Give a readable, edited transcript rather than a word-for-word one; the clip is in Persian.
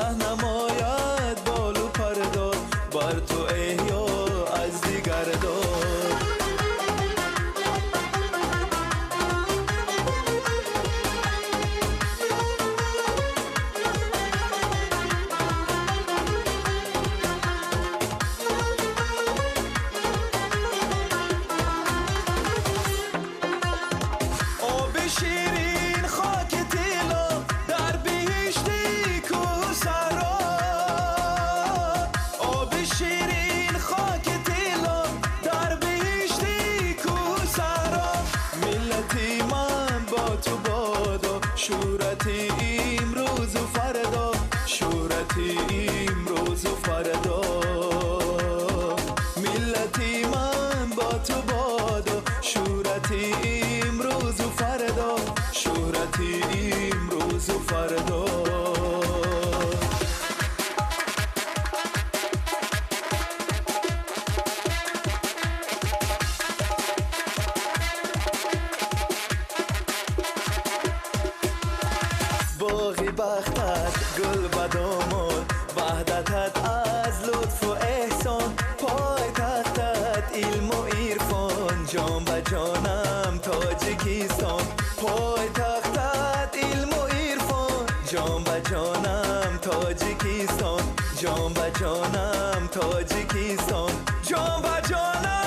رهنمایت بالو پردار، بر تو احیا از دیگر دار. شیرین خاک تیلا در بهشتی کوه سرا، آب شیرین خاک تیلا در بهشتی کوه سرا. ملتی من با تو بادا، شورتی امروز و فردا، شورتی امروز و فردا. ملتی من با تو بادا، شورتی امروز و فردا، شهرتی امروز و فردا. باغی بختت گل بدامان، وحدتت از لطف و احسان، پای تختت علم و عرفان، جان به جانم تاجیکستان. پای تختت علم و عرفان، جان به جانم تاجیکستان، جان به جانم تاجیکستان، جان به جانم